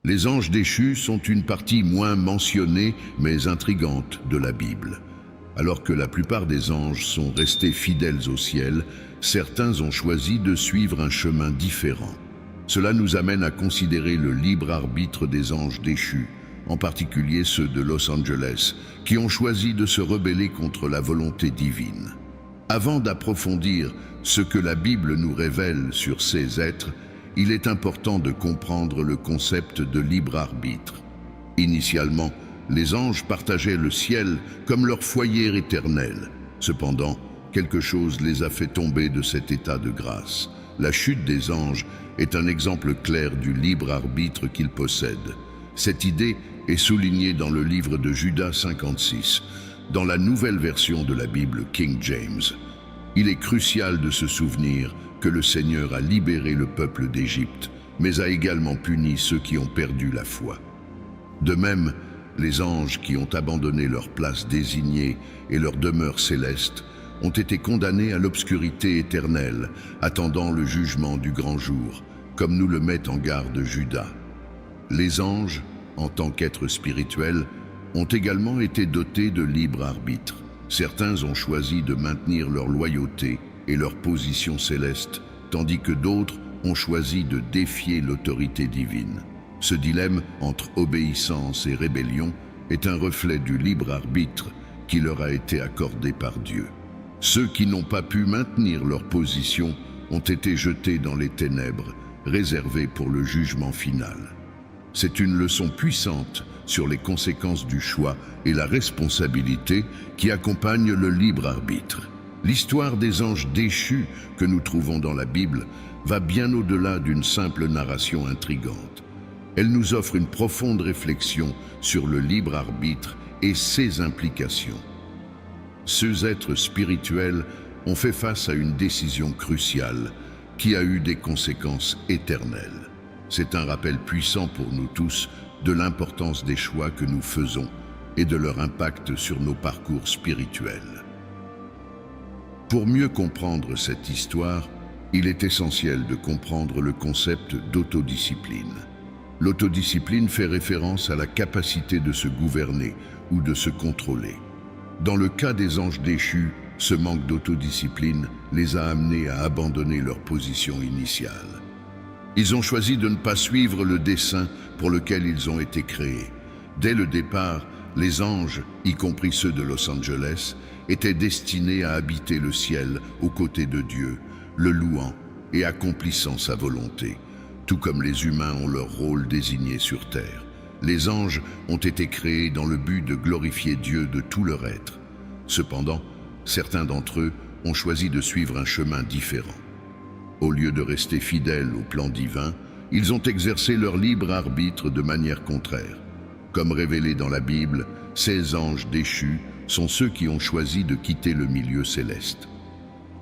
Les anges déchus sont une partie moins mentionnée mais intrigante de la Bible. Alors que la plupart des anges sont restés fidèles au ciel, certains ont choisi de suivre un chemin différent. Cela nous amène à considérer le libre arbitre des anges déchus, en particulier ceux de Los Angeles, qui ont choisi de se rebeller contre la volonté divine. Avant d'approfondir ce que la Bible nous révèle sur ces êtres, il est important de comprendre le concept de libre arbitre. Initialement, les anges partageaient le ciel comme leur foyer éternel. Cependant, quelque chose les a fait tomber de cet état de grâce. La chute des anges est un exemple clair du libre arbitre qu'ils possèdent. Cette idée est soulignée dans le livre de Judas 56, dans la nouvelle version de la Bible King James. Il est crucial de se souvenir que le Seigneur a libéré le peuple d'Égypte, mais a également puni ceux qui ont perdu la foi. De même, les anges qui ont abandonné leur place désignée et leur demeure céleste ont été condamnés à l'obscurité éternelle, attendant le jugement du grand jour, comme nous le met en garde Judas. Les anges, en tant qu'êtres spirituels, ont également été dotés de libre arbitre. Certains ont choisi de maintenir leur loyauté et leur position céleste, tandis que d'autres ont choisi de défier l'autorité divine. Ce dilemme entre obéissance et rébellion est un reflet du libre arbitre qui leur a été accordé par Dieu. Ceux qui n'ont pas pu maintenir leur position ont été jetés dans les ténèbres, réservées pour le jugement final. C'est une leçon puissante sur les conséquences du choix et la responsabilité qui accompagnent le libre arbitre. L'histoire des anges déchus que nous trouvons dans la Bible va bien au-delà d'une simple narration intrigante. Elle nous offre une profonde réflexion sur le libre arbitre et ses implications. Ces êtres spirituels ont fait face à une décision cruciale qui a eu des conséquences éternelles. C'est un rappel puissant pour nous tous de l'importance des choix que nous faisons et de leur impact sur nos parcours spirituels. Pour mieux comprendre cette histoire, il est essentiel de comprendre le concept d'autodiscipline. L'autodiscipline fait référence à la capacité de se gouverner ou de se contrôler. Dans le cas des anges déchus, ce manque d'autodiscipline les a amenés à abandonner leur position initiale. Ils ont choisi de ne pas suivre le dessein pour lequel ils ont été créés. Dès le départ, les anges, y compris ceux de Los Angeles, étaient destinés à habiter le ciel aux côtés de Dieu, le louant et accomplissant sa volonté, tout comme les humains ont leur rôle désigné sur terre. Les anges ont été créés dans le but de glorifier Dieu de tout leur être. Cependant, certains d'entre eux ont choisi de suivre un chemin différent. Au lieu de rester fidèles au plan divin, ils ont exercé leur libre arbitre de manière contraire. Comme révélé dans la Bible, ces anges déchus sont ceux qui ont choisi de quitter le milieu céleste.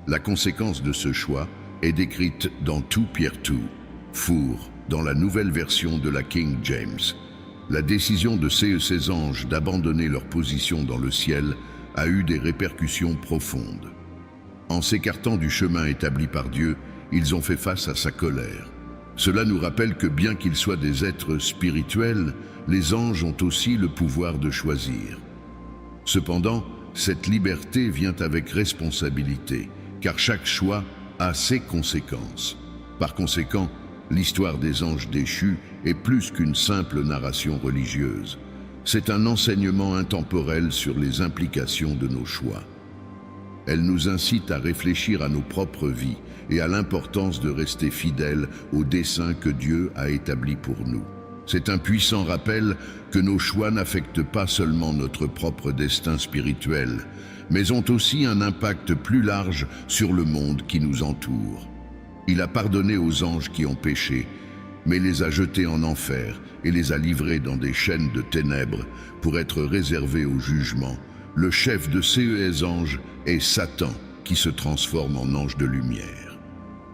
La conséquence de ce choix est décrite dans 2 Pierre 2, 4, dans la nouvelle version de la King James. La décision de ces anges d'abandonner leur position dans le ciel a eu des répercussions profondes. En s'écartant du chemin établi par Dieu, ils ont fait face à sa colère. Cela nous rappelle que bien qu'ils soient des êtres spirituels, les anges ont aussi le pouvoir de choisir. Cependant, cette liberté vient avec responsabilité, car chaque choix a ses conséquences. Par conséquent, l'histoire des anges déchus est plus qu'une simple narration religieuse. C'est un enseignement intemporel sur les implications de nos choix. Elle nous incite à réfléchir à nos propres vies et à l'importance de rester fidèles au dessein que Dieu a établi pour nous. C'est un puissant rappel que nos choix n'affectent pas seulement notre propre destin spirituel, mais ont aussi un impact plus large sur le monde qui nous entoure. Il a pardonné aux anges qui ont péché, mais les a jetés en enfer et les a livrés dans des chaînes de ténèbres pour être réservés au jugement. Le chef de ces anges est Satan, qui se transforme en ange de lumière.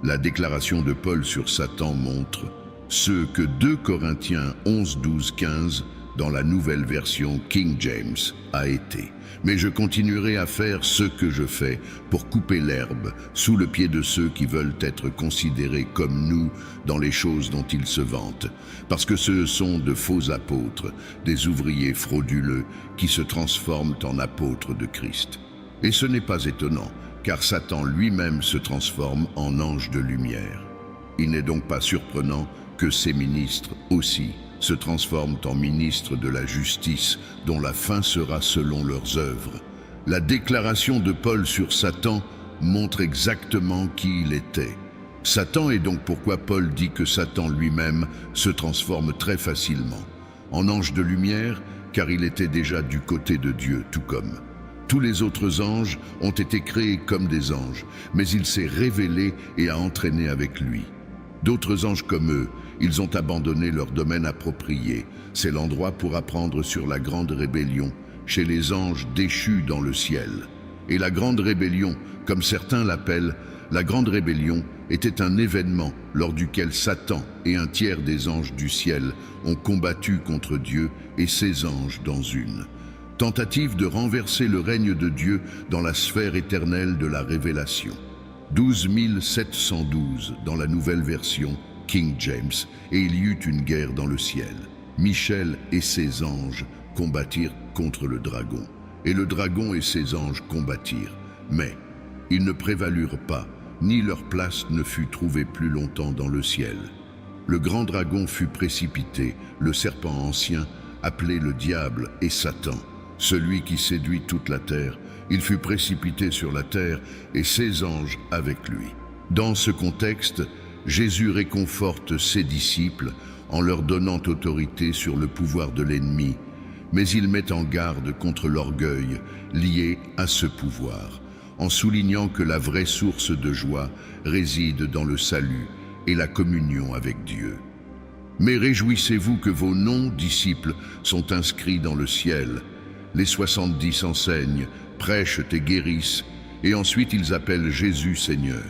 La déclaration de Paul sur Satan montre ce que 2 Corinthiens 11, 12, 15 dans la nouvelle version King James a été. Mais je continuerai à faire ce que je fais pour couper l'herbe sous le pied de ceux qui veulent être considérés comme nous dans les choses dont ils se vantent, parce que ce sont de faux apôtres, des ouvriers frauduleux qui se transforment en apôtres de Christ. Et ce n'est pas étonnant, car Satan lui-même se transforme en ange de lumière. Il n'est donc pas surprenant que ces ministres aussi se transforment en ministres de la justice, dont la fin sera selon leurs œuvres. La déclaration de Paul sur Satan montre exactement qui il était. Satan est donc pourquoi Paul dit que Satan lui-même se transforme très facilement en ange de lumière, car il était déjà du côté de Dieu, tout comme tous les autres anges ont été créés comme des anges, mais il s'est révélé et a entraîné avec lui. D'autres anges comme eux, ils ont abandonné leur domaine approprié. C'est l'endroit pour apprendre sur la grande rébellion, chez les anges déchus dans le ciel. Et la grande rébellion, comme certains l'appellent, la grande rébellion était un événement lors duquel Satan et un tiers des anges du ciel ont combattu contre Dieu et ses anges dans une tentative de renverser le règne de Dieu dans la sphère éternelle de la révélation. 12 712 dans la nouvelle version King James, et il y eut une guerre dans le ciel. Michel et ses anges combattirent contre le dragon, et le dragon et ses anges combattirent, mais ils ne prévalurent pas, ni leur place ne fut trouvée plus longtemps dans le ciel. Le grand dragon fut précipité, le serpent ancien, appelé le diable et Satan, celui qui séduit toute la terre. Il fut précipité sur la terre et ses anges avec lui. Dans ce contexte, Jésus réconforte ses disciples en leur donnant autorité sur le pouvoir de l'ennemi, mais il met en garde contre l'orgueil lié à ce pouvoir, en soulignant que la vraie source de joie réside dans le salut et la communion avec Dieu. Mais réjouissez-vous que vos noms, disciples, sont inscrits dans le ciel. Les 70 enseignent, prêchent et guérissent, et ensuite ils appellent Jésus Seigneur.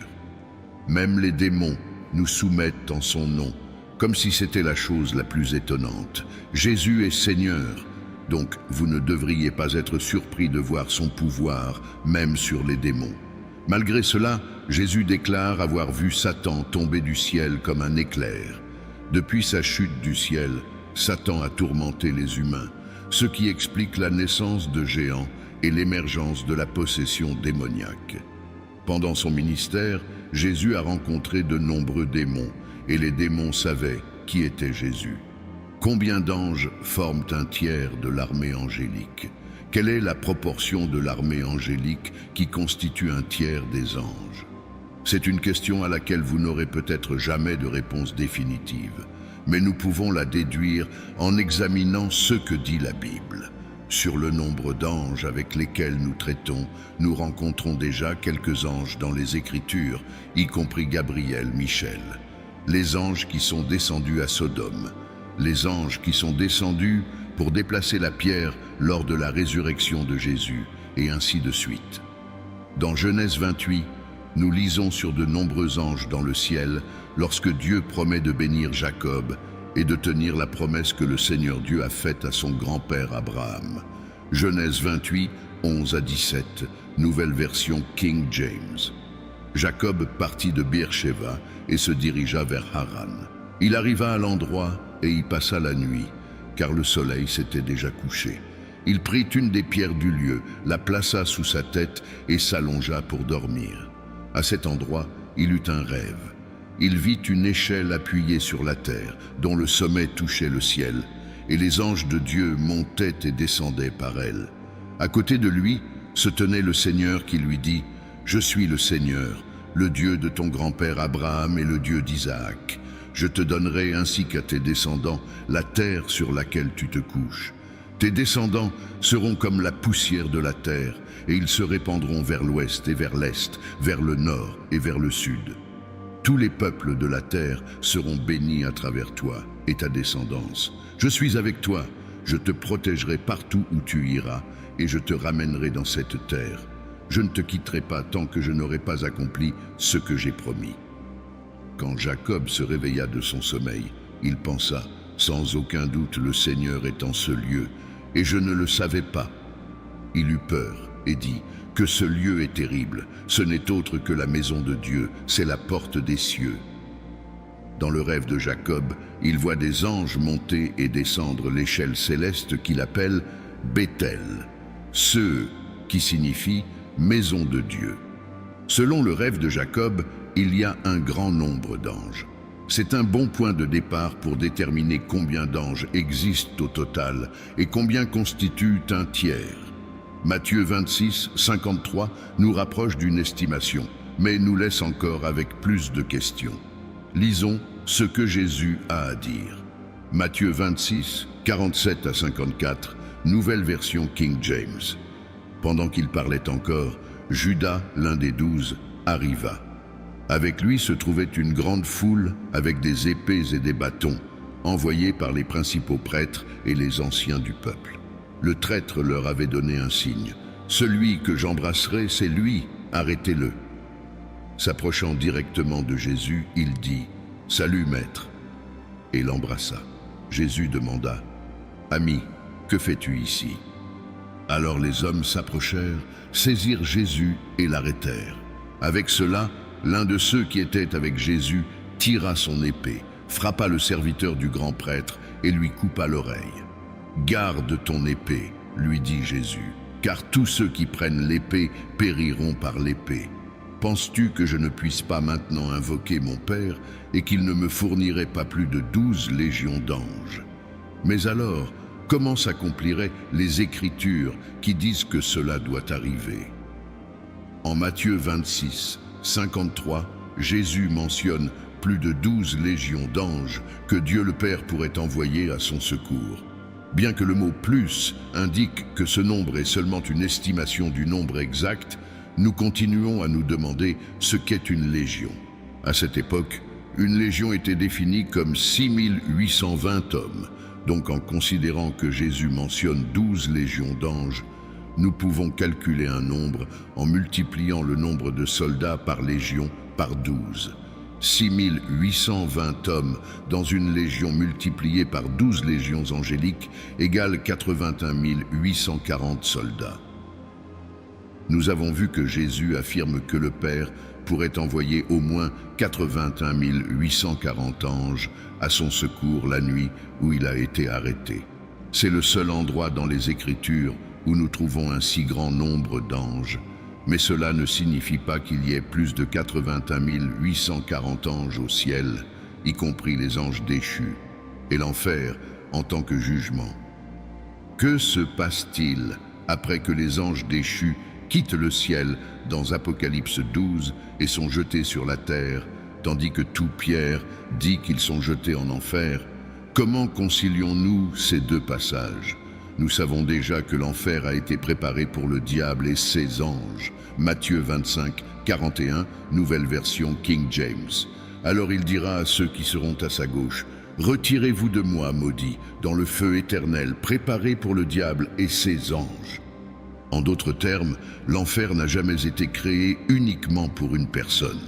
Même les démons nous soumettent en son nom, comme si c'était la chose la plus étonnante. Jésus est Seigneur, donc vous ne devriez pas être surpris de voir son pouvoir, même sur les démons. Malgré cela, Jésus déclare avoir vu Satan tomber du ciel comme un éclair. Depuis sa chute du ciel, Satan a tourmenté les humains, ce qui explique la naissance de géants et l'émergence de la possession démoniaque. Pendant son ministère, Jésus a rencontré de nombreux démons, et les démons savaient qui était Jésus. Combien d'anges forment un tiers de l'armée angélique? Quelle est la proportion de l'armée angélique qui constitue un tiers des anges? C'est une question à laquelle vous n'aurez peut-être jamais de réponse définitive, mais nous pouvons la déduire en examinant ce que dit la Bible. Sur le nombre d'anges avec lesquels nous traitons, nous rencontrons déjà quelques anges dans les Écritures, y compris Gabriel, Michel. Les anges qui sont descendus à Sodome, les anges qui sont descendus pour déplacer la pierre lors de la résurrection de Jésus, et ainsi de suite. Dans Genèse 28, nous lisons sur de nombreux anges dans le ciel lorsque Dieu promet de bénir Jacob et de tenir la promesse que le Seigneur Dieu a faite à son grand-père Abraham. Genèse 28, 11 à 17, nouvelle version King James. Jacob partit de Beersheba et se dirigea vers Haran. Il arriva à l'endroit et y passa la nuit, car le soleil s'était déjà couché. Il prit une des pierres du lieu, la plaça sous sa tête et s'allongea pour dormir. À cet endroit, il eut un rêve. Il vit une échelle appuyée sur la terre, dont le sommet touchait le ciel, et les anges de Dieu montaient et descendaient par elle. À côté de lui se tenait le Seigneur qui lui dit « Je suis le Seigneur, le Dieu de ton grand-père Abraham et le Dieu d'Isaac. Je te donnerai ainsi qu'à tes descendants la terre sur laquelle tu te couches. Tes descendants seront comme la poussière de la terre, et ils se répandront vers l'ouest et vers l'est, vers le nord et vers le sud. Tous les peuples de la terre seront bénis à travers toi et ta descendance. Je suis avec toi, je te protégerai partout où tu iras, et je te ramènerai dans cette terre. Je ne te quitterai pas tant que je n'aurai pas accompli ce que j'ai promis. » Quand Jacob se réveilla de son sommeil, il pensa Sans aucun doute le Seigneur est en ce lieu, et je ne le savais pas. Il eut peur et dit que ce lieu est terrible, ce n'est autre que la maison de Dieu, c'est la porte des cieux. Dans le rêve de Jacob, il voit des anges monter et descendre l'échelle céleste qu'il appelle Béthel, ceux qui signifie maison de Dieu. Selon le rêve de Jacob, il y a un grand nombre d'anges. C'est un bon point de départ pour déterminer combien d'anges existent au total et combien constituent un tiers. Matthieu 26, 53 nous rapproche d'une estimation, mais nous laisse encore avec plus de questions. Lisons ce que Jésus a à dire. Matthieu 26, 47 à 54, nouvelle version King James. Pendant qu'il parlait encore, Judas, l'un des 12, arriva. Avec lui se trouvait une grande foule avec des épées et des bâtons, envoyés par les principaux prêtres et les anciens du peuple. Le traître leur avait donné un signe. « Celui que j'embrasserai, c'est lui, arrêtez-le. » S'approchant directement de Jésus, il dit « Salut, maître !» et l'embrassa. Jésus demanda « Ami, que fais-tu ici ?» Alors les hommes s'approchèrent, saisirent Jésus et l'arrêtèrent. Avec cela, l'un de ceux qui étaient avec Jésus tira son épée, frappa le serviteur du grand prêtre et lui coupa l'oreille. « Garde ton épée, lui dit Jésus, car tous ceux qui prennent l'épée périront par l'épée. Penses-tu que je ne puisse pas maintenant invoquer mon Père et qu'il ne me fournirait pas plus de 12 légions d'anges? Mais alors, comment s'accompliraient les Écritures qui disent que cela doit arriver? » En Matthieu 26, 53, Jésus mentionne plus de 12 légions d'anges que Dieu le Père pourrait envoyer à son secours. Bien que le mot « plus » indique que ce nombre est seulement une estimation du nombre exact, nous continuons à nous demander ce qu'est une légion. À cette époque, une légion était définie comme 6820 hommes. Donc en considérant que Jésus mentionne 12 légions d'anges, nous pouvons calculer un nombre en multipliant le nombre de soldats par légion par 12. 6820 hommes dans une légion multipliée par 12 légions angéliques égale 81 840 soldats. Nous avons vu que Jésus affirme que le Père pourrait envoyer au moins 81 840 anges à son secours la nuit où il a été arrêté. C'est le seul endroit dans les Écritures où nous trouvons un si grand nombre d'anges, mais cela ne signifie pas qu'il y ait plus de 81 840 anges au ciel, y compris les anges déchus, et l'enfer en tant que jugement. Que se passe-t-il après que les anges déchus quittent le ciel dans Apocalypse 12 et sont jetés sur la terre, tandis que tout Pierre dit qu'ils sont jetés en enfer? Comment concilions-nous ces deux passages? Nous savons déjà que l'enfer a été préparé pour le diable et ses anges. Matthieu 25, 41, nouvelle version King James. Alors il dira à ceux qui seront à sa gauche, « Retirez-vous de moi, maudits, dans le feu éternel, préparé pour le diable et ses anges. » En d'autres termes, l'enfer n'a jamais été créé uniquement pour une personne.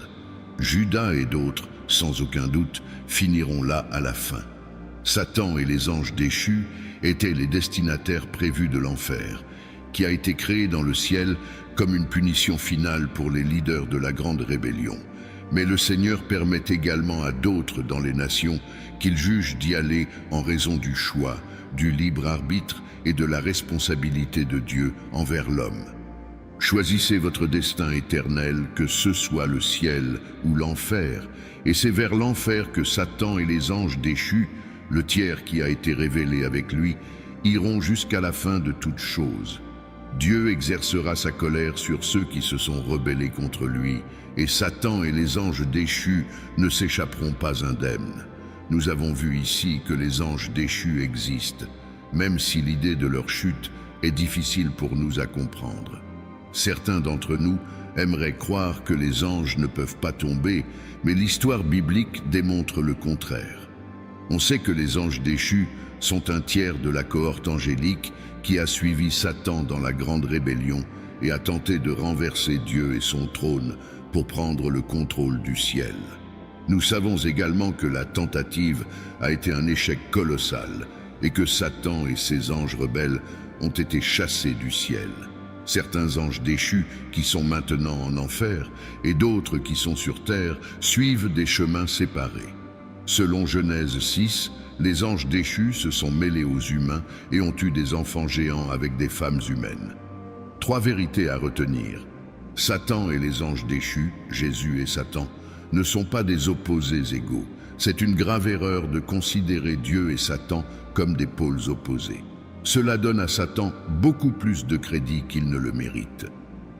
Judas et d'autres, sans aucun doute, finiront là à la fin. Satan et les anges déchus étaient les destinataires prévus de l'enfer, qui a été créé dans le ciel comme une punition finale pour les leaders de la grande rébellion. Mais le Seigneur permet également à d'autres dans les nations qu'ils jugent d'y aller en raison du choix, du libre arbitre et de la responsabilité de Dieu envers l'homme. Choisissez votre destin éternel, que ce soit le ciel ou l'enfer, et c'est vers l'enfer que Satan et les anges déchus, le tiers qui a été révélé avec lui, iront jusqu'à la fin de toutes choses. Dieu exercera sa colère sur ceux qui se sont rebellés contre lui, et Satan et les anges déchus ne s'échapperont pas indemnes. Nous avons vu ici que les anges déchus existent, même si l'idée de leur chute est difficile pour nous à comprendre. Certains d'entre nous aimeraient croire que les anges ne peuvent pas tomber, mais l'histoire biblique démontre le contraire. On sait que les anges déchus sont un tiers de la cohorte angélique qui a suivi Satan dans la grande rébellion et a tenté de renverser Dieu et son trône pour prendre le contrôle du ciel. Nous savons également que la tentative a été un échec colossal et que Satan et ses anges rebelles ont été chassés du ciel. Certains anges déchus qui sont maintenant en enfer et d'autres qui sont sur terre suivent des chemins séparés. Selon Genèse 6, les anges déchus se sont mêlés aux humains et ont eu des enfants géants avec des femmes humaines. 3 vérités à retenir. Satan et les anges déchus, Jésus et Satan, ne sont pas des opposés égaux. C'est une grave erreur de considérer Dieu et Satan comme des pôles opposés. Cela donne à Satan beaucoup plus de crédit qu'il ne le mérite.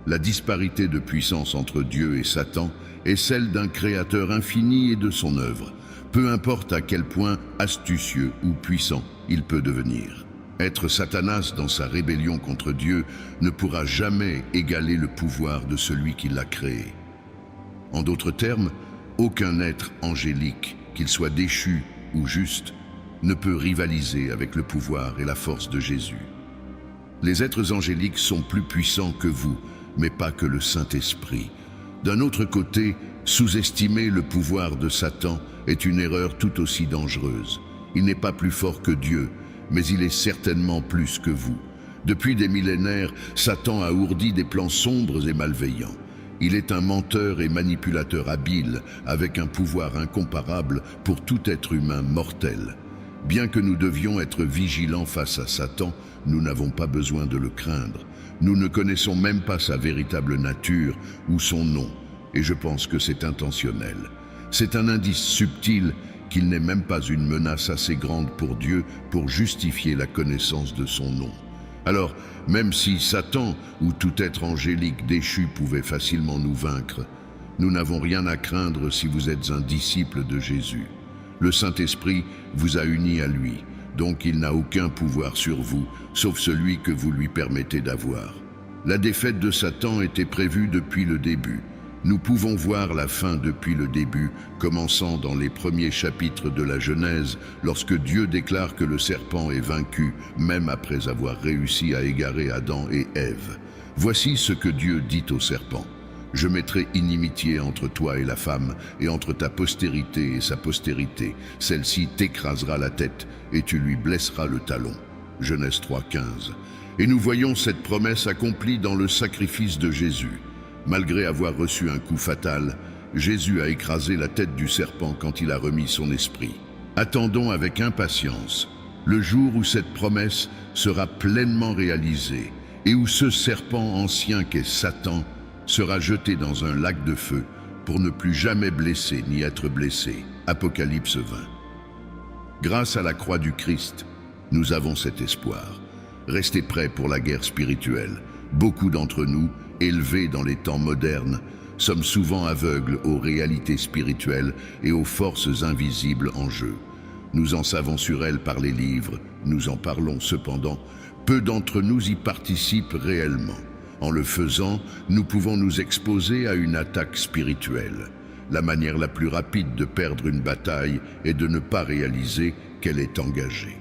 La disparité de puissance entre Dieu et Satan est celle d'un créateur infini et de son œuvre, peu importe à quel point astucieux ou puissant il peut devenir. Être Satanas dans sa rébellion contre Dieu ne pourra jamais égaler le pouvoir de celui qui l'a créé. En d'autres termes, aucun être angélique, qu'il soit déchu ou juste, ne peut rivaliser avec le pouvoir et la force de Jésus. Les êtres angéliques sont plus puissants que vous, mais pas que le Saint-Esprit. D'un autre côté, sous-estimer le pouvoir de Satan est une erreur tout aussi dangereuse. Il n'est pas plus fort que Dieu, mais il est certainement plus que vous. Depuis des millénaires, Satan a ourdi des plans sombres et malveillants. Il est un menteur et manipulateur habile, avec un pouvoir incomparable pour tout être humain mortel. Bien que nous devions être vigilants face à Satan, nous n'avons pas besoin de le craindre. Nous ne connaissons même pas sa véritable nature ou son nom, et je pense que c'est intentionnel. C'est un indice subtil qu'il n'est même pas une menace assez grande pour Dieu pour justifier la connaissance de son nom. Alors, même si Satan ou tout être angélique déchu pouvait facilement nous vaincre, nous n'avons rien à craindre si vous êtes un disciple de Jésus. Le Saint-Esprit vous a unis à lui, donc il n'a aucun pouvoir sur vous, sauf celui que vous lui permettez d'avoir. La défaite de Satan était prévue depuis le début. Nous pouvons voir la fin depuis le début, commençant dans les premiers chapitres de la Genèse, lorsque Dieu déclare que le serpent est vaincu, même après avoir réussi à égarer Adam et Ève. Voici ce que Dieu dit au serpent. « Je mettrai inimitié entre toi et la femme, et entre ta postérité et sa postérité. Celle-ci t'écrasera la tête, et tu lui blesseras le talon. » Genèse 3,15. Et nous voyons cette promesse accomplie dans le sacrifice de Jésus. Malgré avoir reçu un coup fatal, Jésus a écrasé la tête du serpent quand il a remis son esprit. Attendons avec impatience le jour où cette promesse sera pleinement réalisée et où ce serpent ancien qu'est Satan sera jeté dans un lac de feu pour ne plus jamais blesser ni être blessé. Apocalypse 20. Grâce à la croix du Christ, nous avons cet espoir. Restez prêts pour la guerre spirituelle. Beaucoup d'entre nous, élevés dans les temps modernes, sommes souvent aveugles aux réalités spirituelles et aux forces invisibles en jeu. Nous en savons sur elles par les livres, nous en parlons cependant, peu d'entre nous y participent réellement. En le faisant, nous pouvons nous exposer à une attaque spirituelle. La manière la plus rapide de perdre une bataille est de ne pas réaliser qu'elle est engagée.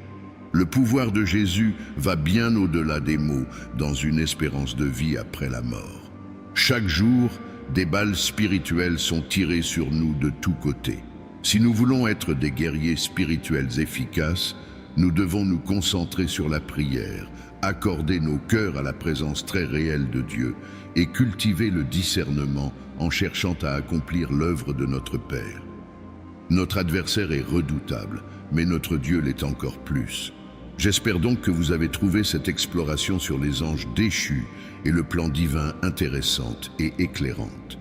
Le pouvoir de Jésus va bien au-delà des mots, dans une espérance de vie après la mort. Chaque jour, des balles spirituelles sont tirées sur nous de tous côtés. Si nous voulons être des guerriers spirituels efficaces, nous devons nous concentrer sur la prière, accorder nos cœurs à la présence très réelle de Dieu et cultiver le discernement en cherchant à accomplir l'œuvre de notre Père. Notre adversaire est redoutable, mais notre Dieu l'est encore plus. J'espère donc que vous avez trouvé cette exploration sur les anges déchus et le plan divin intéressante et éclairante.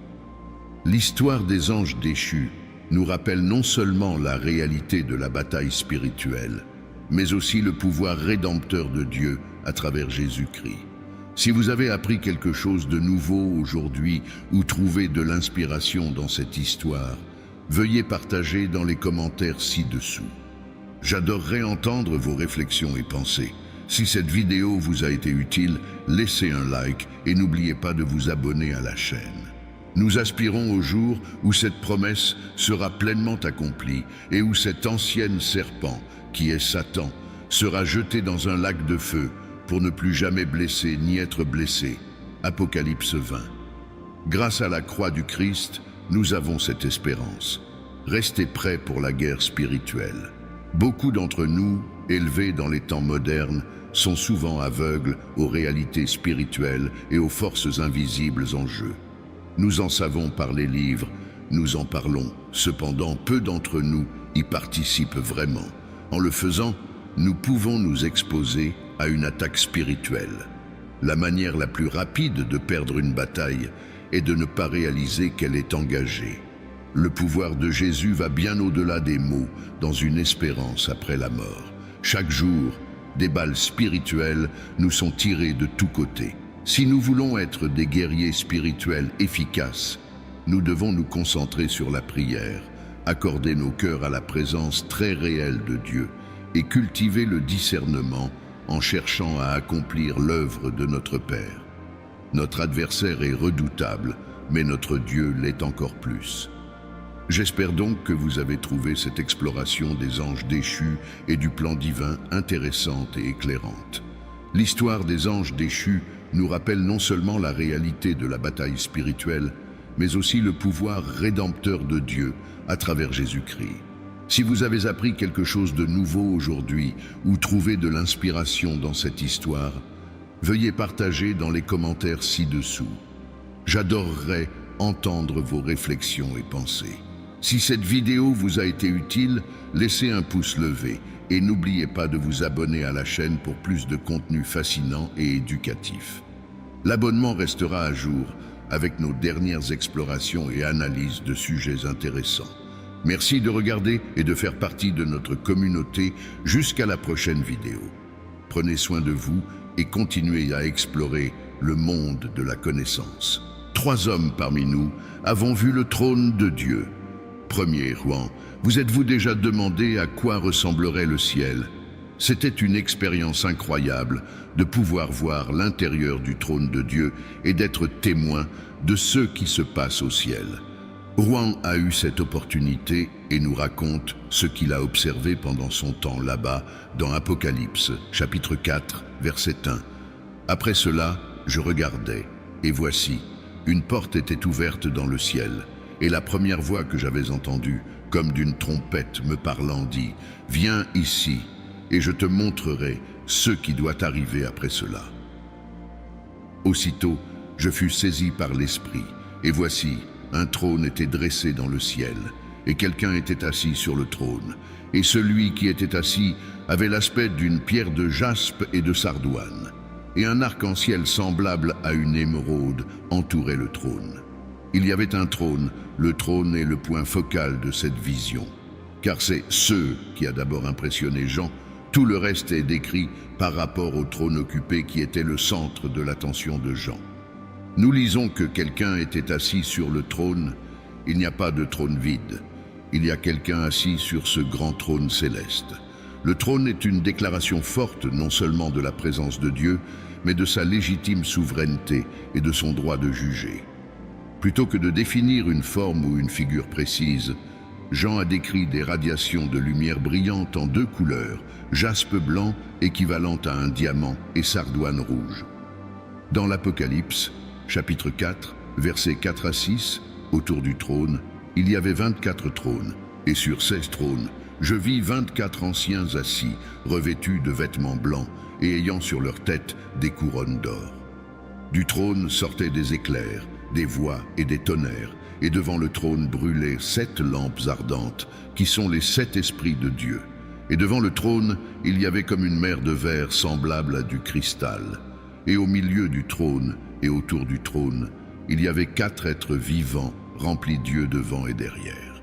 L'histoire des anges déchus nous rappelle non seulement la réalité de la bataille spirituelle, mais aussi le pouvoir rédempteur de Dieu à travers Jésus-Christ. Si vous avez appris quelque chose de nouveau aujourd'hui ou trouvé de l'inspiration dans cette histoire, veuillez partager dans les commentaires ci-dessous. J'adorerais entendre vos réflexions et pensées. Si cette vidéo vous a été utile, laissez un like et n'oubliez pas de vous abonner à la chaîne. Nous aspirons au jour où cette promesse sera pleinement accomplie et où cet ancien serpent, qui est Satan, sera jeté dans un lac de feu pour ne plus jamais blesser ni être blessé. Apocalypse 20. Grâce à la croix du Christ, nous avons cette espérance. restez prêts pour la guerre spirituelle. Beaucoup d'entre nous, élevés dans les temps modernes, sont souvent aveugles aux réalités spirituelles et aux forces invisibles en jeu. Nous en savons par les livres, nous en parlons, cependant peu d'entre nous y participent vraiment. En le faisant, nous pouvons nous exposer à une attaque spirituelle. La manière la plus rapide de perdre une bataille est de ne pas réaliser qu'elle est engagée. Le pouvoir de Jésus va bien au-delà des mots, dans une espérance après la mort. Chaque jour, des balles spirituelles nous sont tirées de tous côtés. Si nous voulons être des guerriers spirituels efficaces, nous devons nous concentrer sur la prière, accorder nos cœurs à la présence très réelle de Dieu et cultiver le discernement en cherchant à accomplir l'œuvre de notre Père. Notre adversaire est redoutable, mais notre Dieu l'est encore plus. J'espère donc que vous avez trouvé cette exploration des anges déchus et du plan divin intéressante et éclairante. L'histoire des anges déchus nous rappelle non seulement la réalité de la bataille spirituelle, mais aussi le pouvoir rédempteur de Dieu à travers Jésus-Christ. Si vous avez appris quelque chose de nouveau aujourd'hui ou trouvé de l'inspiration dans cette histoire, veuillez partager dans les commentaires ci-dessous. J'adorerais entendre vos réflexions et pensées. Si cette vidéo vous a été utile, laissez un pouce levé et n'oubliez pas de vous abonner à la chaîne pour plus de contenu fascinant et éducatif. L'abonnement restera à jour avec nos dernières explorations et analyses de sujets intéressants. Merci de regarder et de faire partie de notre communauté jusqu'à la prochaine vidéo. Prenez soin de vous et continuez à explorer le monde de la connaissance. 3 hommes parmi nous avons vu le trône de Dieu. Premier Juan, vous êtes-vous déjà demandé à quoi ressemblerait le ciel? C'était une expérience incroyable de pouvoir voir l'intérieur du trône de Dieu et d'être témoin de ce qui se passe au ciel. Juan a eu cette opportunité et nous raconte ce qu'il a observé pendant son temps là-bas dans Apocalypse, chapitre 4, verset 1. Après cela, je regardais, et voici, une porte était ouverte dans le ciel. Et la première voix que j'avais entendue, comme d'une trompette me parlant, dit « Viens ici, et je te montrerai ce qui doit arriver après cela. » Aussitôt, je fus saisi par l'Esprit, et voici, un trône était dressé dans le ciel, et quelqu'un était assis sur le trône. Et celui qui était assis avait l'aspect d'une pierre de jaspe et de sardoine, et un arc-en-ciel semblable à une émeraude entourait le trône. Il y avait un trône, le trône est le point focal de cette vision. Car c'est ce qui a d'abord impressionné Jean, tout le reste est décrit par rapport au trône occupé qui était le centre de l'attention de Jean. Nous lisons que quelqu'un était assis sur le trône, il n'y a pas de trône vide, il y a quelqu'un assis sur ce grand trône céleste. Le trône est une déclaration forte non seulement de la présence de Dieu, mais de sa légitime souveraineté et de son droit de juger. Plutôt que de définir une forme ou une figure précise, Jean a décrit des radiations de lumière brillante en 2 couleurs, jaspe blanc équivalent à un diamant et sardoine rouge. Dans l'Apocalypse, chapitre 4, versets 4 à 6, autour du trône, il y avait 24 trônes, et sur 16 trônes, je vis 24 anciens assis, revêtus de vêtements blancs et ayant sur leur tête des couronnes d'or. Du trône sortaient des éclairs, des voix et des tonnerres, et devant le trône brûlaient 7 lampes ardentes, qui sont les 7 esprits de Dieu. Et devant le trône, il y avait comme une mer de verre semblable à du cristal. Et au milieu du trône et autour du trône, il y avait 4 êtres vivants, remplis d'yeux devant et derrière.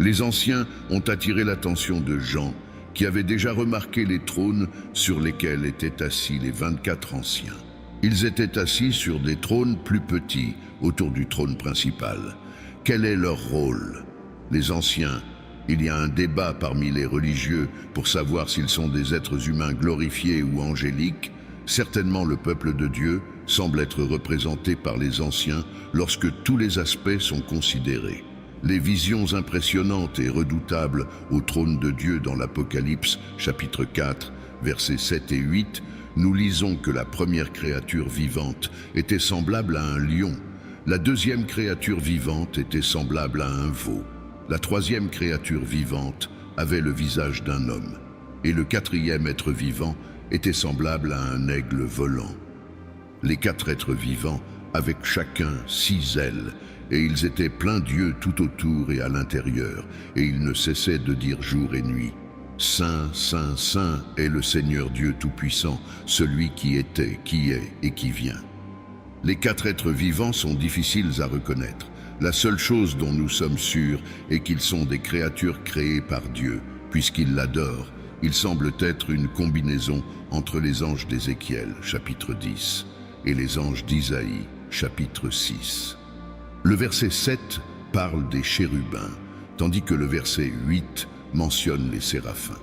Les anciens ont attiré l'attention de Jean, qui avait déjà remarqué les trônes sur lesquels étaient assis les 24 anciens. Ils étaient assis sur des trônes plus petits autour du trône principal. Quel est leur rôle? Les anciens, il y a un débat parmi les religieux pour savoir s'ils sont des êtres humains glorifiés ou angéliques. Certainement le peuple de Dieu semble être représenté par les anciens lorsque tous les aspects sont considérés. Les visions impressionnantes et redoutables au trône de Dieu dans l'Apocalypse, chapitre 4, versets 7 et 8, nous lisons que la première créature vivante était semblable à un lion. La deuxième créature vivante était semblable à un veau. la troisième créature vivante avait le visage d'un homme, et le quatrième être vivant était semblable à un aigle volant. Les quatre êtres vivants avaient chacun 6 ailes, et ils étaient pleins d'yeux tout autour et à l'intérieur, et ils ne cessaient de dire jour et nuit: Saint, Saint, Saint est le Seigneur Dieu Tout-Puissant, celui qui était, qui est et qui vient. Les quatre êtres vivants sont difficiles à reconnaître. La seule chose dont nous sommes sûrs est qu'ils sont des créatures créées par Dieu, puisqu'ils l'adorent. Ils semblent être une combinaison entre les anges d'Ézéchiel, chapitre 10, et les anges d'Isaïe, chapitre 6. Le verset 7 parle des chérubins, tandis que le verset 8 mentionne les séraphins.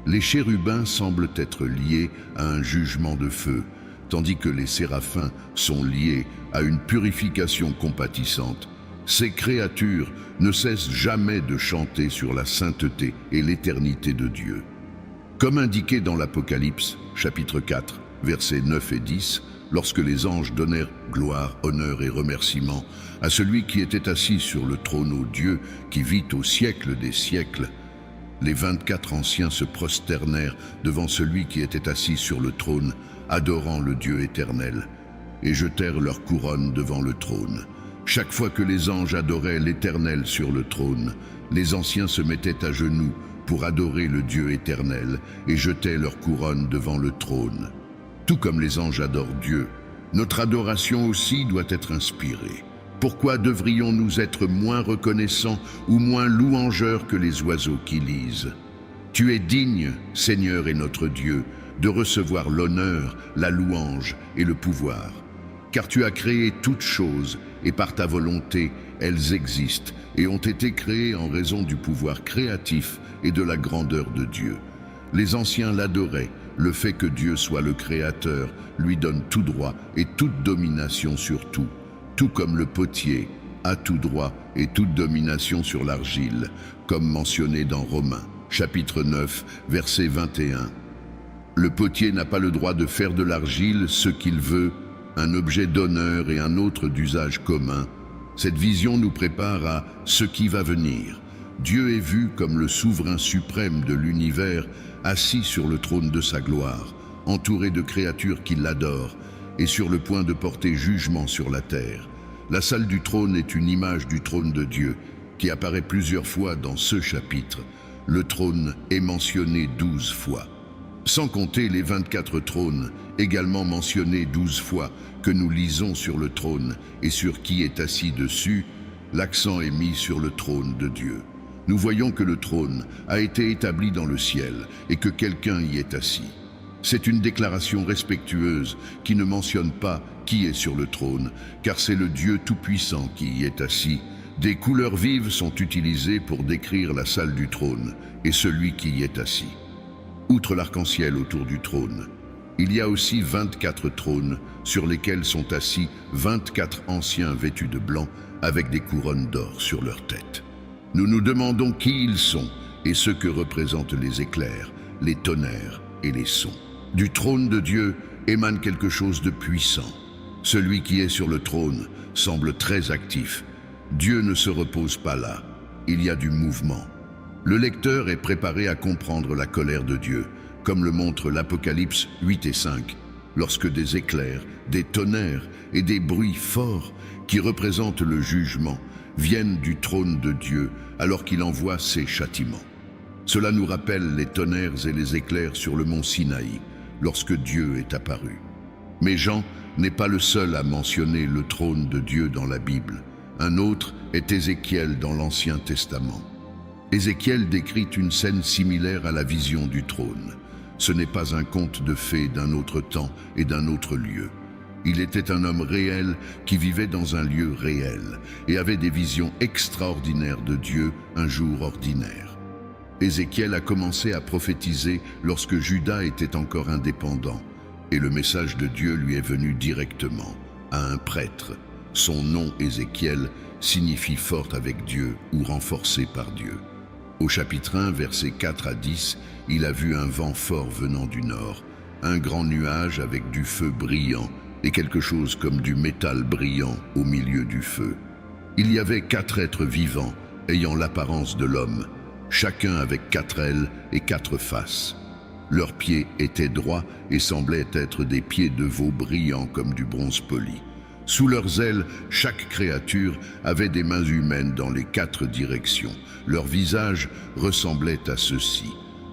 Les chérubins semblent être liés à un jugement de feu, tandis que les séraphins sont liés à une purification compatissante. Ces créatures ne cessent jamais de chanter sur la sainteté et l'éternité de Dieu. Comme indiqué dans l'Apocalypse, chapitre 4, versets 9 et 10, lorsque les anges donnèrent gloire, honneur et remerciement à celui qui était assis sur le trône au Dieu qui vit au siècle des siècles, les 24 anciens se prosternèrent devant celui qui était assis sur le trône, adorant le Dieu éternel, et jetèrent leur couronne devant le trône. Chaque fois que les anges adoraient l'Éternel sur le trône, les anciens se mettaient à genoux pour adorer le Dieu éternel et jetaient leur couronne devant le trône. Tout comme les anges adorent Dieu, notre adoration aussi doit être inspirée. Pourquoi devrions-nous être moins reconnaissants ou moins louangeurs que les oiseaux qui lisent? Tu es digne, Seigneur et notre Dieu, de recevoir l'honneur, la louange et le pouvoir. Car tu as créé toutes choses, et par ta volonté, elles existent et ont été créées en raison du pouvoir créatif et de la grandeur de Dieu. Les anciens l'adoraient. Le fait que Dieu soit le Créateur lui donne tout droit et toute domination sur tout, tout comme le potier a tout droit et toute domination sur l'argile, comme mentionné dans Romains, chapitre 9, verset 21. Le potier n'a pas le droit de faire de l'argile ce qu'il veut, un objet d'honneur et un autre d'usage commun. Cette vision nous prépare à ce qui va venir. Dieu est vu comme le souverain suprême de l'univers, assis sur le trône de sa gloire, entouré de créatures qui l'adorent, et sur le point de porter jugement sur la terre. La salle du trône est une image du trône de Dieu, qui apparaît plusieurs fois dans ce chapitre. Le trône est mentionné 12 fois. Sans compter les 24 trônes, également mentionnés 12 fois, que nous lisons sur le trône et sur qui est assis dessus, l'accent est mis sur le trône de Dieu. Nous voyons que le trône a été établi dans le ciel et que quelqu'un y est assis. C'est une déclaration respectueuse qui ne mentionne pas qui est sur le trône, car c'est le Dieu Tout-Puissant qui y est assis. Des couleurs vives sont utilisées pour décrire la salle du trône et celui qui y est assis. Outre l'arc-en-ciel autour du trône, il y a aussi 24 trônes sur lesquels sont assis 24 anciens vêtus de blanc avec des couronnes d'or sur leur tête. Nous nous demandons qui ils sont et ce que représentent les éclairs, les tonnerres et les sons. Du trône de Dieu émane quelque chose de puissant. Celui qui est sur le trône semble très actif. Dieu ne se repose pas là. Il y a du mouvement. Le lecteur est préparé à comprendre la colère de Dieu, comme le montre l'Apocalypse 8 et 5, lorsque des éclairs, des tonnerres et des bruits forts qui représentent le jugement viennent du trône de Dieu alors qu'il envoie ses châtiments. Cela nous rappelle les tonnerres et les éclairs sur le mont Sinaï, lorsque Dieu est apparu. Mais Jean n'est pas le seul à mentionner le trône de Dieu dans la Bible. Un autre est Ézéchiel dans l'Ancien Testament. Ézéchiel décrit une scène similaire à la vision du trône. Ce n'est pas un conte de fées d'un autre temps et d'un autre lieu. Il était un homme réel qui vivait dans un lieu réel et avait des visions extraordinaires de Dieu un jour ordinaire. Ézéchiel a commencé à prophétiser lorsque Juda était encore indépendant et le message de Dieu lui est venu directement à un prêtre. Son nom, Ézéchiel, signifie fort avec Dieu ou renforcé par Dieu. Au chapitre 1, versets 4 à 10, il a vu un vent fort venant du nord, un grand nuage avec du feu brillant et quelque chose comme du métal brillant au milieu du feu. Il y avait 4 êtres vivants, ayant l'apparence de l'homme, chacun avec 4 ailes et 4 faces. Leurs pieds étaient droits et semblaient être des pieds de veau brillants comme du bronze poli. Sous leurs ailes, chaque créature avait des mains humaines dans les 4 directions. Leur visage ressemblait à ceux-ci.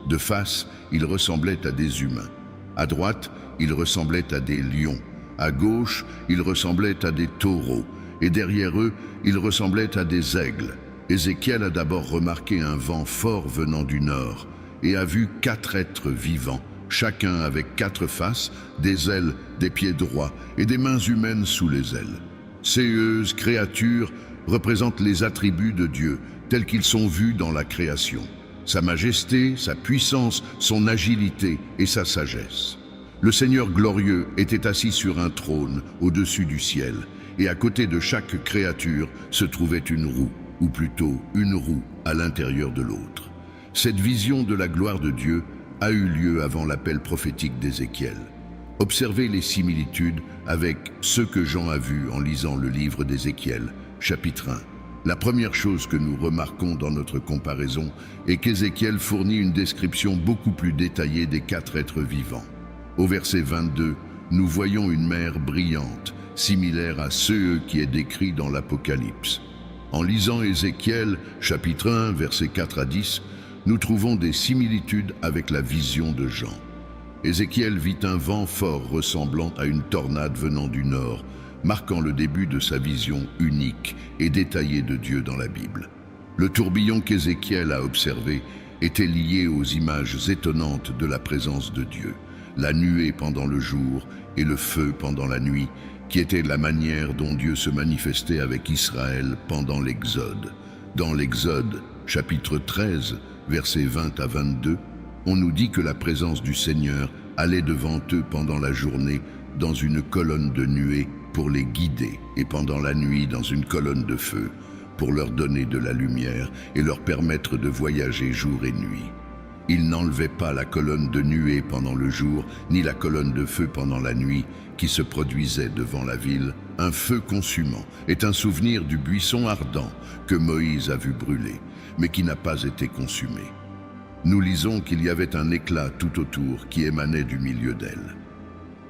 De face, ils ressemblaient à des humains. À droite, ils ressemblaient à des lions. À gauche, ils ressemblaient à des taureaux. Et derrière eux, ils ressemblaient à des aigles. Ézéchiel a d'abord remarqué un vent fort venant du nord et a vu 4 êtres vivants, chacun avec 4 faces, des ailes, des pieds droits et des mains humaines sous les ailes. Ces créatures représentent les attributs de Dieu, tels qu'ils sont vus dans la création. Sa majesté, sa puissance, son agilité et sa sagesse. Le Seigneur glorieux était assis sur un trône au-dessus du ciel, et à côté de chaque créature se trouvait une roue, ou plutôt une roue à l'intérieur de l'autre. Cette vision de la gloire de Dieu a eu lieu avant l'appel prophétique d'Ézéchiel. Observez les similitudes avec ce que Jean a vu en lisant le livre d'Ézéchiel, chapitre 1. La première chose que nous remarquons dans notre comparaison est qu'Ézéchiel fournit une description beaucoup plus détaillée des 4 êtres vivants. Au verset 22, nous voyons une mer brillante, similaire à ce qui est décrit dans l'Apocalypse. En lisant Ézéchiel, chapitre 1, versets 4 à 10, nous trouvons des similitudes avec la vision de Jean. Ézéchiel vit un vent fort ressemblant à une tornade venant du nord, marquant le début de sa vision unique et détaillée de Dieu dans la Bible. Le tourbillon qu'Ézéchiel a observé était lié aux images étonnantes de la présence de Dieu, la nuée pendant le jour et le feu pendant la nuit, qui était la manière dont Dieu se manifestait avec Israël pendant l'Exode. Dans l'Exode, chapitre 13, versets 20 à 22, on nous dit que la présence du Seigneur allait devant eux pendant la journée dans une colonne de nuée pour les guider et pendant la nuit dans une colonne de feu pour leur donner de la lumière et leur permettre de voyager jour et nuit. Il n'enlevait pas la colonne de nuée pendant le jour ni la colonne de feu pendant la nuit qui se produisait devant la ville. Un feu consumant est un souvenir du buisson ardent que Moïse a vu brûler, mais qui n'a pas été consumé. Nous lisons qu'il y avait un éclat tout autour qui émanait du milieu d'elle.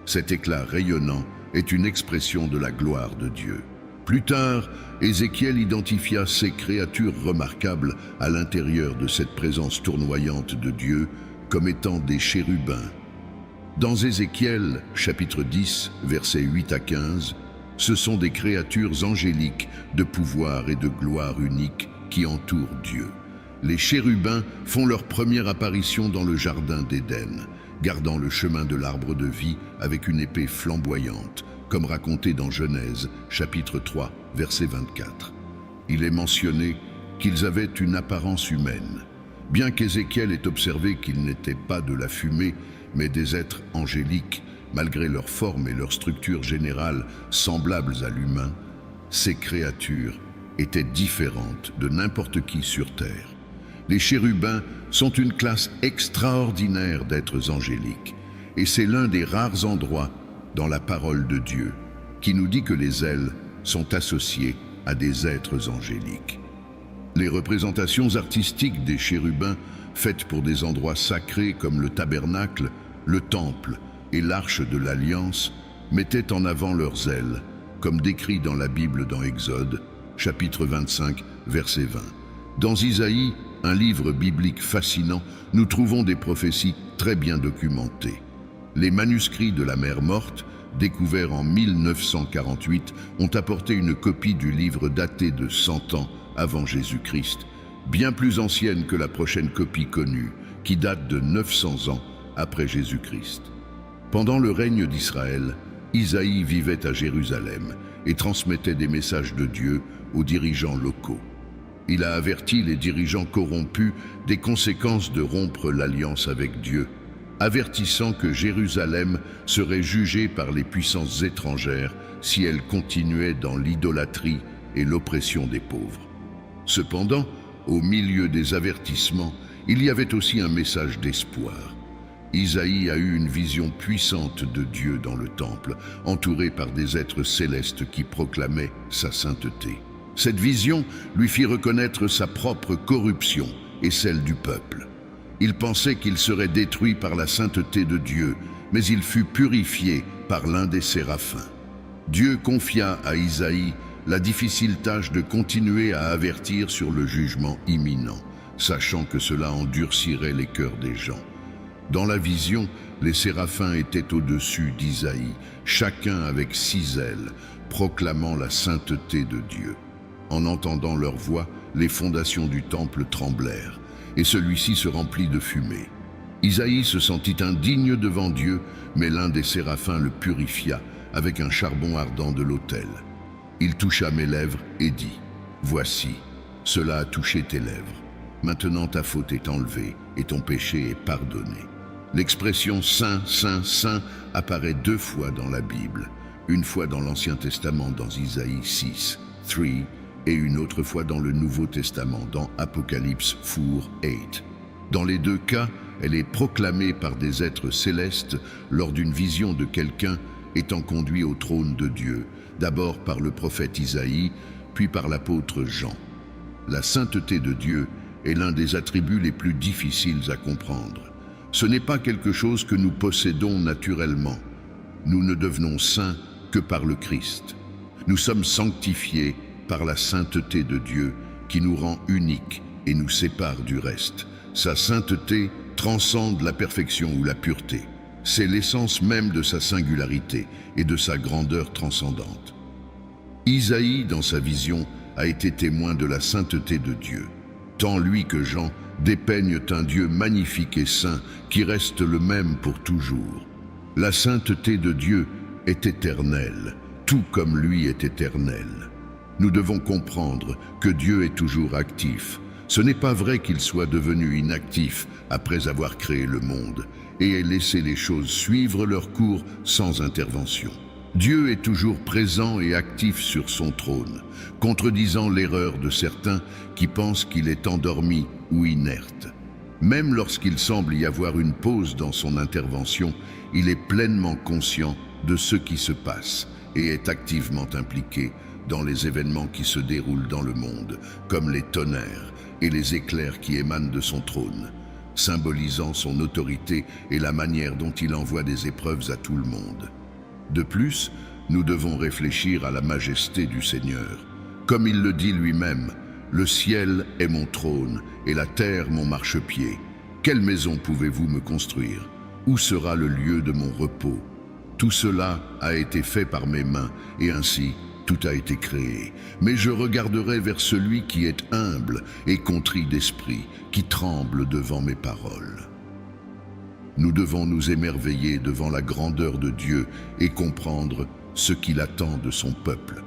Cet éclat rayonnant est une expression de la gloire de Dieu. Plus tard, Ézéchiel identifia ces créatures remarquables à l'intérieur de cette présence tournoyante de Dieu comme étant des chérubins. Dans Ézéchiel, chapitre 10, versets 8 à 15, ce sont des créatures angéliques de pouvoir et de gloire unique qui entourent Dieu. Les chérubins font leur première apparition dans le jardin d'Éden, gardant le chemin de l'arbre de vie avec une épée flamboyante, comme raconté dans Genèse, chapitre 3, verset 24. Il est mentionné qu'ils avaient une apparence humaine. Bien qu'Ézéchiel ait observé qu'ils n'étaient pas de la fumée, mais des êtres angéliques, malgré leur forme et leur structure générale semblables à l'humain, ces créatures étaient différentes de n'importe qui sur terre. Les chérubins sont une classe extraordinaire d'êtres angéliques, et c'est l'un des rares endroits dans la parole de Dieu qui nous dit que les ailes sont associées à des êtres angéliques. Les représentations artistiques des chérubins, faites pour des endroits sacrés comme le tabernacle, le temple et l'arche de l'Alliance, mettaient en avant leurs ailes, comme décrit dans la Bible dans Exode, chapitre 25, verset 20. Dans Isaïe, un livre biblique fascinant, nous trouvons des prophéties très bien documentées. Les manuscrits de la Mer Morte, découverts en 1948, ont apporté une copie du livre daté de 100 ans avant Jésus-Christ, bien plus ancienne que la prochaine copie connue, qui date de 900 ans après Jésus-Christ. Pendant le règne d'Israël, Isaïe vivait à Jérusalem et transmettait des messages de Dieu aux dirigeants locaux. Il a averti les dirigeants corrompus des conséquences de rompre l'alliance avec Dieu, avertissant que Jérusalem serait jugée par les puissances étrangères si elle continuait dans l'idolâtrie et l'oppression des pauvres. Cependant, au milieu des avertissements, il y avait aussi un message d'espoir. Isaïe a eu une vision puissante de Dieu dans le temple, entouré par des êtres célestes qui proclamaient sa sainteté. Cette vision lui fit reconnaître sa propre corruption et celle du peuple. Il pensait qu'il serait détruit par la sainteté de Dieu, mais il fut purifié par l'un des séraphins. Dieu confia à Isaïe la difficile tâche de continuer à avertir sur le jugement imminent, sachant que cela endurcirait les cœurs des gens. Dans la vision, les séraphins étaient au-dessus d'Isaïe, chacun avec 6 ailes, proclamant la sainteté de Dieu. En entendant leur voix, les fondations du temple tremblèrent, et celui-ci se remplit de fumée. Isaïe se sentit indigne devant Dieu, mais l'un des séraphins le purifia avec un charbon ardent de l'autel. Il toucha mes lèvres et dit, « Voici, cela a touché tes lèvres. Maintenant ta faute est enlevée et ton péché est pardonné. » L'expression « Saint, Saint, Saint » apparaît 2 fois dans la Bible, une fois dans l'Ancien Testament dans Isaïe 6, 3, et une autre fois dans le Nouveau Testament dans Apocalypse 4, 8. Dans les 2 cas, elle est proclamée par des êtres célestes lors d'une vision de quelqu'un étant conduit au trône de Dieu, d'abord par le prophète Isaïe, puis par l'apôtre Jean. La sainteté de Dieu est l'un des attributs les plus difficiles à comprendre. Ce n'est pas quelque chose que nous possédons naturellement. Nous ne devenons saints que par le Christ. Nous sommes sanctifiés par la sainteté de Dieu qui nous rend uniques et nous sépare du reste. Sa sainteté transcende la perfection ou la pureté. C'est l'essence même de sa singularité et de sa grandeur transcendante. Isaïe, dans sa vision, a été témoin de la sainteté de Dieu. Tant lui que Jean dépeignent un Dieu magnifique et saint qui reste le même pour toujours. La sainteté de Dieu est éternelle, tout comme lui est éternel. Nous devons comprendre que Dieu est toujours actif. Ce n'est pas vrai qu'il soit devenu inactif après avoir créé le monde et ait laissé les choses suivre leur cours sans intervention. Dieu est toujours présent et actif sur son trône, contredisant l'erreur de certains qui pensent qu'il est endormi ou inerte. Même lorsqu'il semble y avoir une pause dans son intervention, il est pleinement conscient de ce qui se passe et est activement impliqué dans les événements qui se déroulent dans le monde, comme les tonnerres et les éclairs qui émanent de son trône, symbolisant son autorité et la manière dont il envoie des épreuves à tout le monde. De plus, nous devons réfléchir à la majesté du Seigneur. Comme il le dit lui-même, « Le ciel est mon trône et la terre mon marchepied. Quelle maison pouvez-vous me construire? Où sera le lieu de mon repos? Tout cela a été fait par mes mains et ainsi tout a été créé. Mais je regarderai vers celui qui est humble et contrit d'esprit, qui tremble devant mes paroles. » Nous devons nous émerveiller devant la grandeur de Dieu et comprendre ce qu'il attend de son peuple.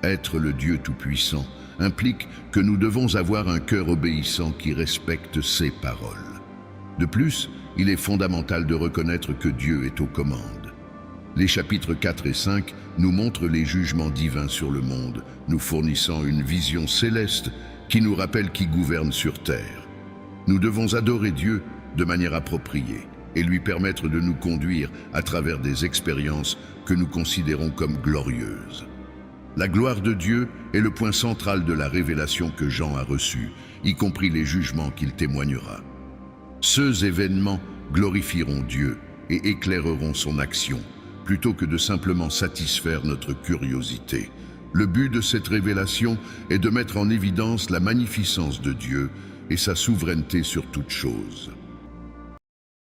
Être le Dieu Tout-Puissant implique que nous devons avoir un cœur obéissant qui respecte ses paroles. De plus, il est fondamental de reconnaître que Dieu est aux commandes. Les chapitres 4 et 5 nous montrent les jugements divins sur le monde, nous fournissant une vision céleste qui nous rappelle qui gouverne sur terre. Nous devons adorer Dieu de manière appropriée et lui permettre de nous conduire à travers des expériences que nous considérons comme glorieuses. La gloire de Dieu est le point central de la révélation que Jean a reçue, y compris les jugements qu'il témoignera. Ces événements glorifieront Dieu et éclaireront son action, plutôt que de simplement satisfaire notre curiosité. Le but de cette révélation est de mettre en évidence la magnificence de Dieu et sa souveraineté sur toute chose.